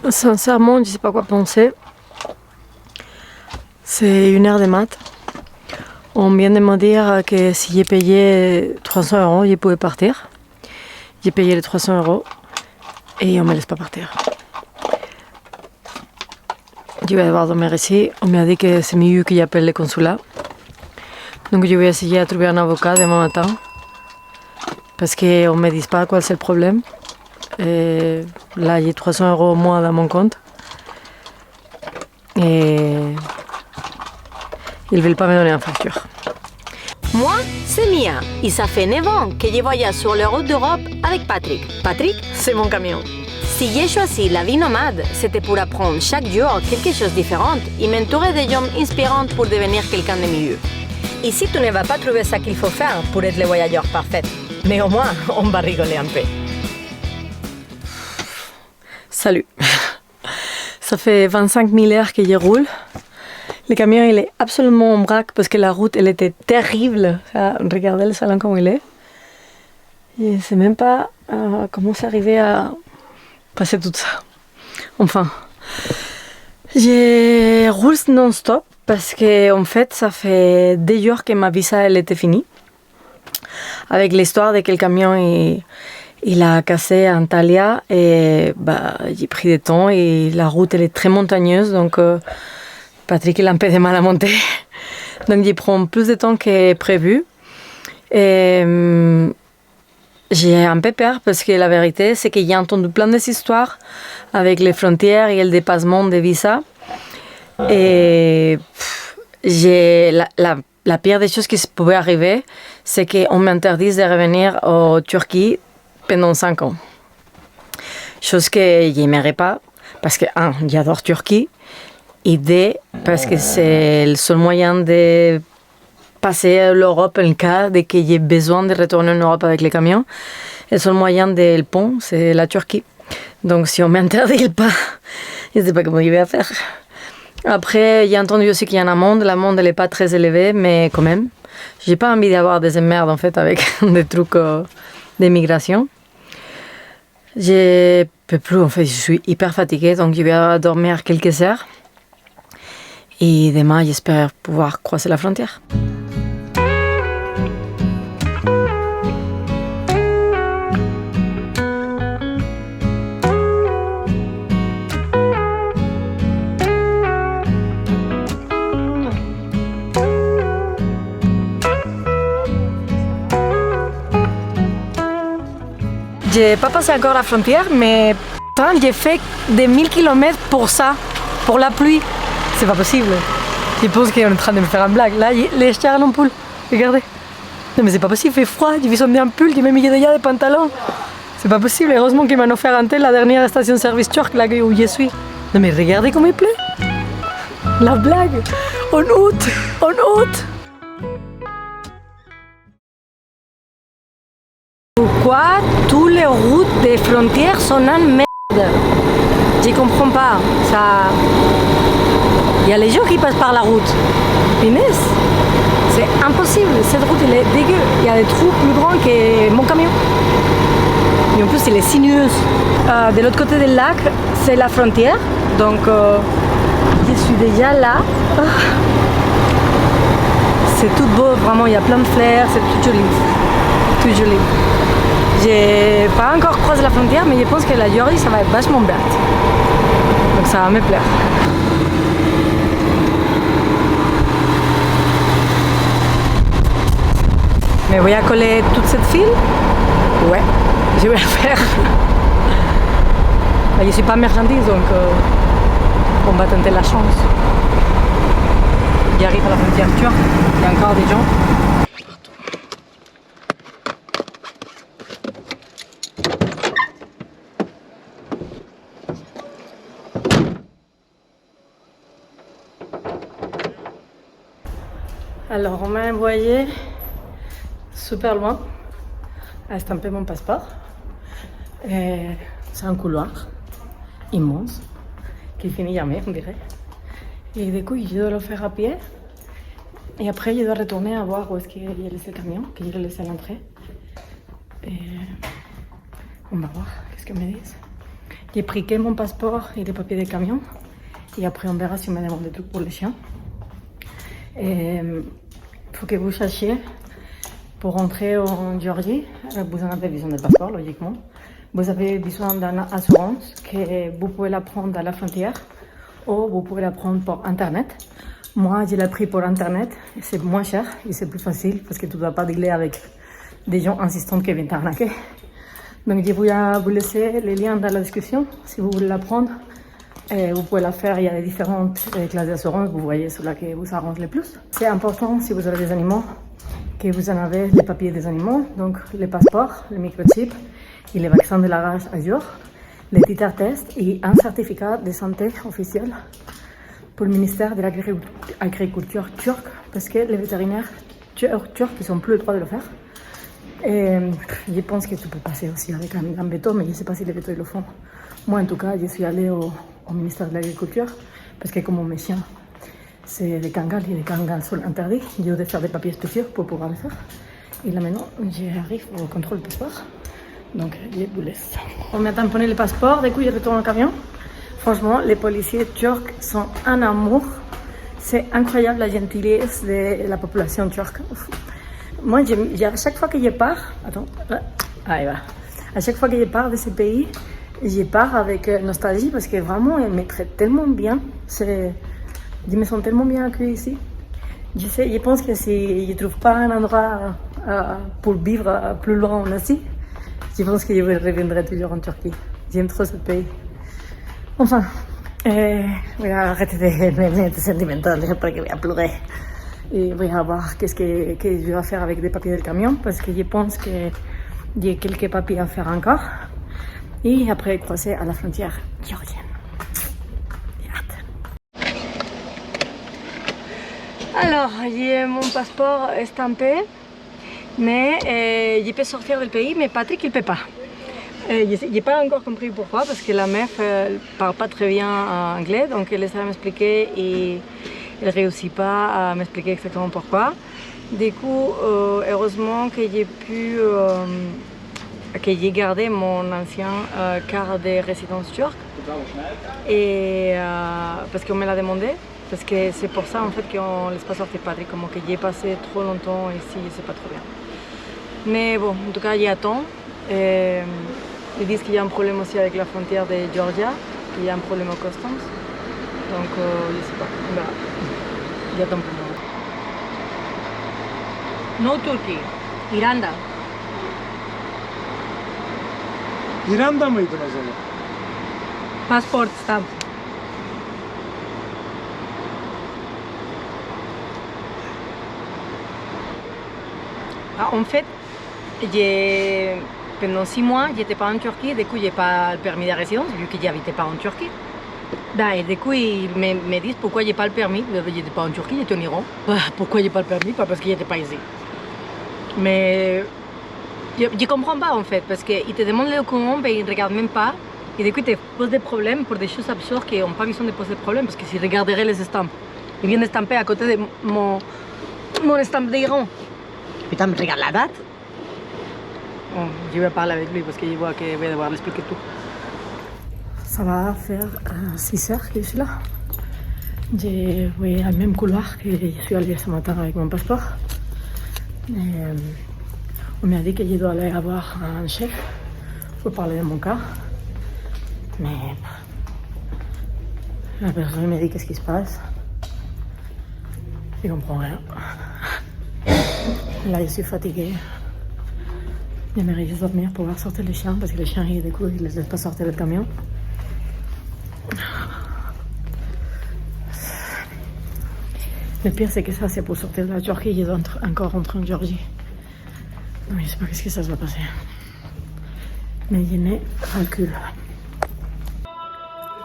Sincèrement, je ne sais pas quoi penser. C'est 1 heure de maths. On vient de me dire que si j'ai payé 300 €, je pouvais partir. J'ai payé les 300 € et on ne me laisse pas partir. Je vais devoir dormir ici. On m'a dit que c'est mieux que j'appelle le consulat. Donc je vais essayer de trouver un avocat demain matin. Parce qu'on ne me dit pas quel c'est le problème. Et là, j'ai 300 € au mois dans mon compte. Et ils ne veulent pas me donner une facture. Moi, c'est Mia, et ça fait 9 ans que je voyage sur les routes d'Europe avec Patrick. Patrick, c'est mon camion. Si j'ai choisi la vie nomade, c'était pour apprendre chaque jour quelque chose de différent et m'entourer de gens inspirants pour devenir quelqu'un de mieux. Et si tu ne vas pas trouver ce qu'il faut faire pour être le voyageur parfait, mais au moins, on va rigoler un peu. Salut. Ça fait 25 000 heures que je roule. Le camion, il est absolument en vrac parce que la route, elle était terrible. Regardez le salon comme il est. Je ne sais même pas comment c'est arrivé à passer tout ça. Enfin, je roule non-stop parce que en fait, ça fait 2 jours que ma visa elle était finie. Avec l'histoire de que le camion il a cassé à Antalya et j'ai pris du temps et la route elle est très montagneuse donc Patrick il a un peu de mal à monter. Donc il prend plus de temps que prévu. Et j'ai un peu peur parce que la vérité c'est que j'ai entendu plein d'histoires avec les frontières et le dépassement des visas. Et la pire des choses qui pouvaient arriver, c'est qu'on m'interdise de revenir en Turquie pendant 5 ans. Chose que je n'aimerais pas, parce que, j'adore Turquie, et 2, parce que c'est le seul moyen de passer l'Europe en cas de que j'ai besoin de retourner en Europe avec les camions. Le seul moyen de le pont, c'est la Turquie. Donc si on ne m'interdit pas, je ne sais pas comment je vais faire. Après, j'ai entendu aussi qu'il y a une amende. L'amende, elle n'est pas très élevée, mais quand même. J'ai pas envie d'avoir des emmerdes, en fait, avec des trucs d'immigration. Je peux plus, en fait, je suis hyper fatiguée, donc je vais dormir quelques heures. Et demain, j'espère pouvoir croiser la frontière. J'ai pas passé encore la frontière, mais j'ai fait des 1000 km pour ça, pour la pluie. C'est pas possible. Je pense qu'on est en train de me faire une blague. Là, les chairs en poule. Regardez. Non, mais c'est pas possible, il fait froid. Je vais sonner un pull, je m'ai mis déjà des pantalons. C'est pas possible. Heureusement qu'ils m'ont offert un tel la dernière station-service turque là où je suis. Non, mais regardez comme il pleut. La blague. En août. En août. Pourquoi toutes les routes des frontières sont en merde? Je comprends pas. Il y a les gens qui passent par la route. Finesse. C'est impossible. Cette route elle est dégueu. Il y a des trous plus grands que mon camion. Et en plus, elle est sinueuse. De l'autre côté du lac, c'est la frontière. Donc, je suis déjà là. C'est tout beau, vraiment. Il y a plein de fleurs. C'est tout joli. Tout joli. J'ai pas encore croisé la frontière, mais je pense que la journée, ça va être vachement bien. Donc ça va me plaire. Mais voy a coller toute cette file? Ouais, je vais le faire. Je ne suis pas marchandise, donc on va tenter la chance. J'arrive à la frontière turque, il y a encore des gens. Alors on m'a envoyé super loin à stamper mon passeport. C'est un couloir immense qui finit jamais, on dirait. Et du coup, je dois le faire à pied. Et après, je dois retourner à voir où est-ce qu'il y a laissé le camion, que je l'ai laissé à l'entrée. Et on va voir qu'est-ce qu'ils me disent. J'ai pris que mon passeport et les papiers de camion. Et après, on verra si on me demande des trucs pour les chiens. Il faut que vous sachiez, pour rentrer en Géorgie, vous en avez besoin de passeport, logiquement. Vous avez besoin d'une assurance que vous pouvez la prendre à la frontière ou vous pouvez la prendre par Internet. Moi, je l'ai pris pour Internet. C'est moins cher et c'est plus facile parce que tu ne dois pas dealer avec des gens insistants qui viennent t'arnaquer. Donc, je vais vous laisser les liens dans la description si vous voulez la prendre. Vous pouvez la faire, il y a différentes classes d'assurance, vous voyez celle qui vous arrange le plus. C'est important si vous avez des animaux, que vous en avez les papiers des animaux, donc les passeports, le microchip et les vaccins de la rage à jour, les titres tests et un certificat de santé officiel pour le ministère de l'Agriculture turc, parce que les vétérinaires turcs ils n'ont plus le droit de le faire. Et je pense que tu peux passer aussi avec un veto, mais je ne sais pas si les vétos ils le font. Moi, en tout cas, je suis allée au ministère de l'Agriculture parce que comme mes chiens, c'est des kangals et les kangals sont interdits, je dois faire des papiers spéciaux pour pouvoir le faire. Et là maintenant, j'arrive au contrôle du passeport. Donc, je vous laisse. On m'a tamponné le passeport, du coup, je retourne au camion. Franchement, les policiers turcs sont un amour. C'est incroyable la gentillesse de la population turque. Moi, à chaque fois que je pars, à chaque fois que je pars de ce pays, je pars avec nostalgie parce que vraiment, ils me traitent tellement bien. Je me sens tellement bien accueillie ici. Je pense que si je ne trouve pas un endroit pour vivre plus loin en Asie, je pense que je reviendrai toujours en Turquie. J'aime trop ce pays. Enfin, voy a arrêter de être sentimentale parce que je vais pleurer. Et voy a voir qu'est-ce que je vais faire avec des papiers del camion parce que je pense que j'ai quelques papiers à faire encore. Et après croiser à la frontière géorgienne. Alors, j'ai mon passeport estampé, mais je peux sortir du pays, mais Patrick, il ne peut pas. Je n'ai pas encore compris pourquoi, parce que la meuf ne parle pas très bien anglais, donc elle essaie de m'expliquer et elle ne réussit pas à m'expliquer exactement pourquoi. Du coup, heureusement que j'ai gardé mon ancien carte de résidence turque, et, parce qu'on me l'a demandé. Parce que c'est pour ça en fait qu'on ne laisse pas sortir Patrick, comme que j'ai passé trop longtemps ici, je ne sais pas trop bien. Mais bon, en tout cas, j'y attends. Ils disent qu'il y a un problème aussi avec la frontière de Georgia, qu'il y a un problème aux customs. Donc, je ne sais pas, on verra. J'attends pour moi. No Turkey, İranda. İran'da mıydın o zaman? Passport stamp. En fait, pendant 6 mois, je n'étais pas en Turquie, du coup, je n'ai pas le permis de résidence, vu que je n'habitais pas en Turquie. Et du coup, ils me disent pourquoi je n'ai pas le permis. Je n'étais pas en Turquie, j'étais en Iran. Pourquoi je n'ai pas le permis? Pas parce que je n'étais pas ici. Mais je ne comprends pas en fait, parce qu'ils te demandent les documents, mais ils ne regardent même pas. Et du coup, ils te posent des problèmes pour des choses absurdes qui n'ont pas besoin de poser de problème, parce que s'ils regarderaient les estampes, ils viennent estamper à côté de mon estampe d'Iran. Putain, mais regarde la date. Bon, je vais parler avec lui parce que je vois que je vais devoir l'expliquer tout. Ça va faire 6 heures que je suis là. Je vais au même couloir que je suis allée ce matin avec mon passeport. On m'a dit que je dois aller avoir un chef pour parler de mon cas. Mais la personne me dit qu'est-ce qui se passe. Je comprends rien. Là, je suis fatiguée. J'aimerais juste dormir pour pouvoir sortir les chiens parce que les chiens, du coup, ils ne les laissent pas sortir du camion. Le pire, c'est que ça, c'est pour sortir de la Turquie. Je dois encore rentrer en Géorgie. Non, je ne sais pas ce que ça va passer. Mais je n'ai calcul.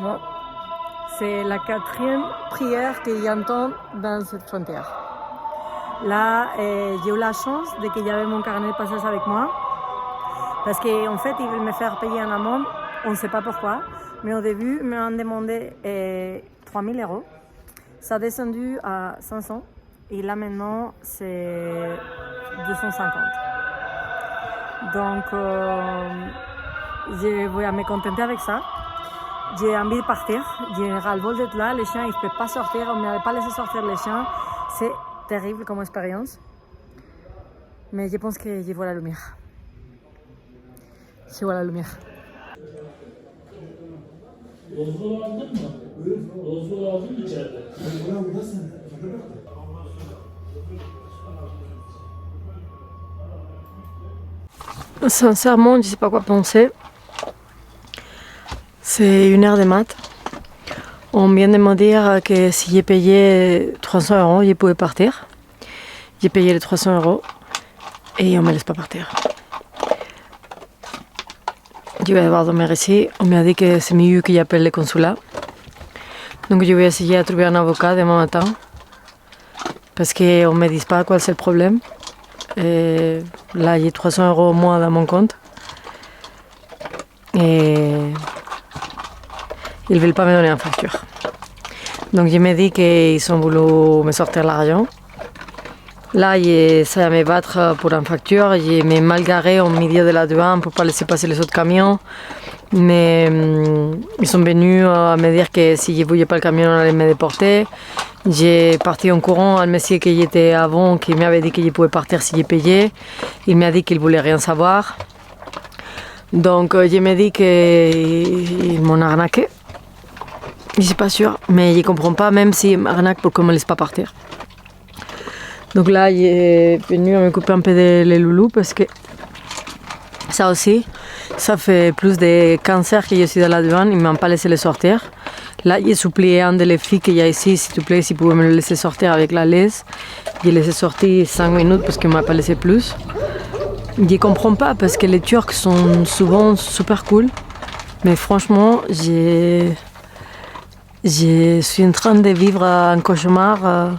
Bon. C'est la 4e prière que j'entends dans cette frontière. Là, j'ai eu la chance de que j'avais mon carnet de passage avec moi. Parce qu'en fait, ils veulent me faire payer en amont. On ne sait pas pourquoi. Mais au début, ils m'ont demandé 3 000 €. Ça a descendu à 500. Et là, maintenant, c'est 250. Donc, je vais me contenter avec ça. j'ai envie de partir. J'ai ras-le-bol d'être là. Les chiens, ils ne peuvent pas sortir. On ne m'avait pas laissé sortir les chiens. C'est terrible comme expérience. Mais je pense que je vois la lumière. Je vois la lumière. Rozlu aldın mı? Rozlu aldın mı içeride? Sincèrement, je ne sais pas quoi penser. C'est 1h de maths. On vient de me dire que si j'ai payé 300 €, je pouvais partir. J'ai payé les 300 € et on ne me laisse pas partir. Je vais devoir dormir ici. On m'a dit que c'est mieux que j'appelle le consulat. Donc je vais essayer de trouver un avocat demain matin. Parce qu'on ne me dit pas quoi c'est le problème. Et là, j'ai 300 € au mois dans mon compte. Et ils ne veulent pas me donner une facture. Donc je me dis qu'ils ont voulu me sortir l'argent. Là, j'essaie de me battre pour une facture. Je me mal garé au milieu de la douane pour ne pas laisser passer les autres camions. Mais ils sont venus à me dire que si je ne voulais pas le camion, on allait me déporter. J'ai parti en courant à un monsieur qui était avant, qui m'avait dit que je pouvais partir si je payais. Il m'a dit qu'il ne voulait rien savoir. Donc je me dis qu'ils m'ont arnaqué. Je ne suis pas sûre, mais je ne comprends pas, même s'ils m'arnaquent, pourquoi on ne me laisse pas partir. Donc là, il est venu me couper un peu les loulous parce que ça aussi, ça fait plus de cancer que je suis dans la douane. Ils ne m'ont pas laissé le sortir. Là, j'ai supplié un des filles qu'il y a ici, s'il te plaît, s'il pouvait me le laisser sortir avec la laisse. J'ai laissé sortir 5 minutes parce qu'il ne m'a pas laissé plus. Je ne comprends pas parce que les Turcs sont souvent super cool. Mais franchement, je suis en train de vivre un cauchemar.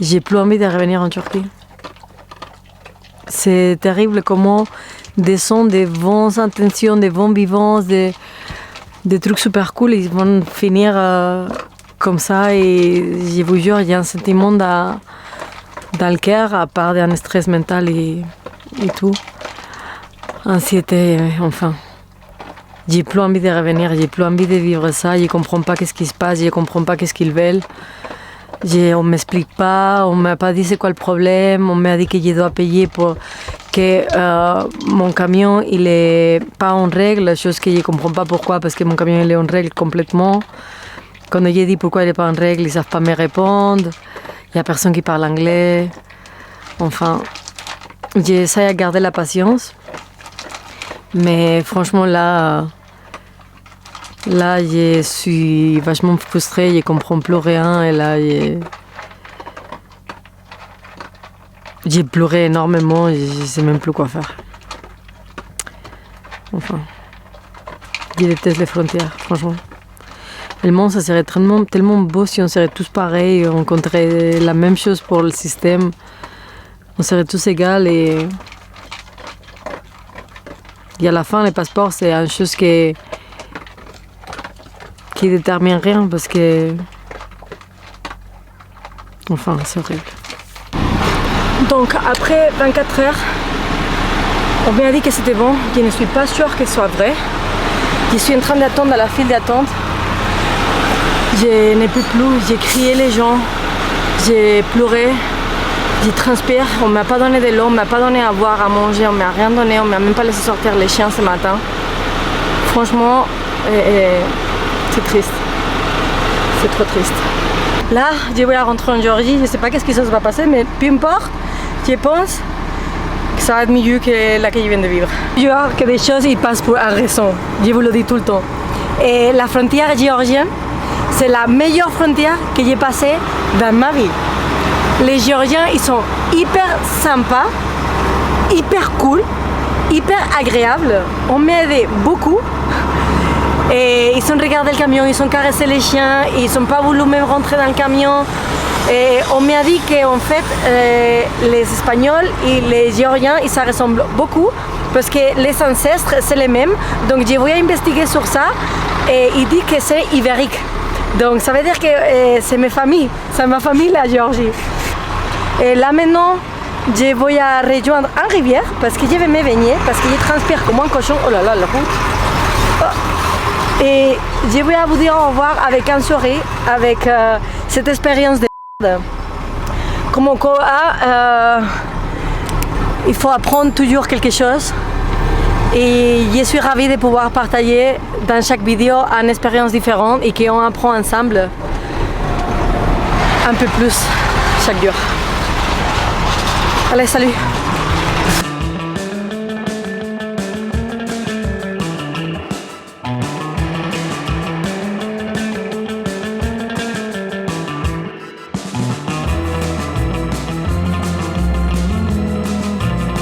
J'ai plus envie de revenir en Turquie. C'est terrible comment des sons, des bonnes intentions, des bons vivants, des trucs super cool, ils vont finir comme ça. Et je vous jure, il y a un sentiment dans le cœur, à part d'un stress mental et tout. Anxiété, enfin. J'ai plus envie de revenir, j'ai plus envie de vivre ça. Je ne comprends pas ce qui se passe, je ne comprends pas ce qu'ils veulent. On ne m'explique pas, on ne m'a pas dit c'est quoi le problème, on m'a dit que je dois payer pour que mon camion il est pas en règle, chose que je ne comprends pas pourquoi, parce que mon camion il est en règle complètement. Quand j'ai dit pourquoi il n'est pas en règle, ils ne savent pas me répondre, il n'y a personne qui parle anglais. Enfin, j'essaie de garder la patience, mais franchement là, je suis vachement frustrée, je ne comprends plus rien et là, j'ai pleuré énormément et je ne sais même plus quoi faire. Enfin, je déteste les frontières, franchement. Le monde, ça serait tellement beau si on serait tous pareils, on compterait la même chose pour le système. On serait tous égaux et à la fin, les passeports, c'est une chose qui détermine rien parce que... Enfin, c'est horrible. Donc, après 24 heures, on m'a dit que c'était bon. Je ne suis pas sûre que ce soit vrai. Je suis en train d'attendre dans la file d'attente. Je n'ai plus, j'ai crié les gens, j'ai pleuré, j'ai transpiré. On ne m'a pas donné de l'eau, on ne m'a pas donné à boire, à manger, on ne m'a rien donné, on ne m'a même pas laissé sortir les chiens ce matin. Franchement, c'est triste. C'est trop triste. Là, je vais rentrer en Géorgie. Je ne sais pas qu'est-ce qui se va passer, mais peu importe, je pense que ça va être mieux que là que je viens de vivre. Je vois que des choses ils passent pour une raison. Je vous le dis tout le temps. Et la frontière géorgienne, c'est la meilleure frontière que j'ai passée dans ma vie. Les Géorgiens, ils sont hyper sympas, hyper cool, hyper agréables. On m'a aidé beaucoup. Et ils ont regardé le camion, ils ont caressé les chiens, ils n'ont pas voulu même rentrer dans le camion. Et on m'a dit qu'en fait, les Espagnols et les Géorgiens, ils se ressemblent beaucoup parce que les ancêtres, c'est les mêmes. Donc, je vais investiguer sur ça et il dit que c'est ibérique. Donc, ça veut dire que c'est ma famille, la Géorgie. Et là maintenant, je vais rejoindre une rivière parce que je vais me baigner, parce que je transpire comme un cochon. Oh là là, la route. Oh. Et je voulais vous dire au revoir avec un sourire, avec cette expérience de merde. Comme quoi, il faut apprendre toujours quelque chose. Et je suis ravie de pouvoir partager dans chaque vidéo une expérience différente et qu'on apprend ensemble un peu plus chaque jour. Allez, salut!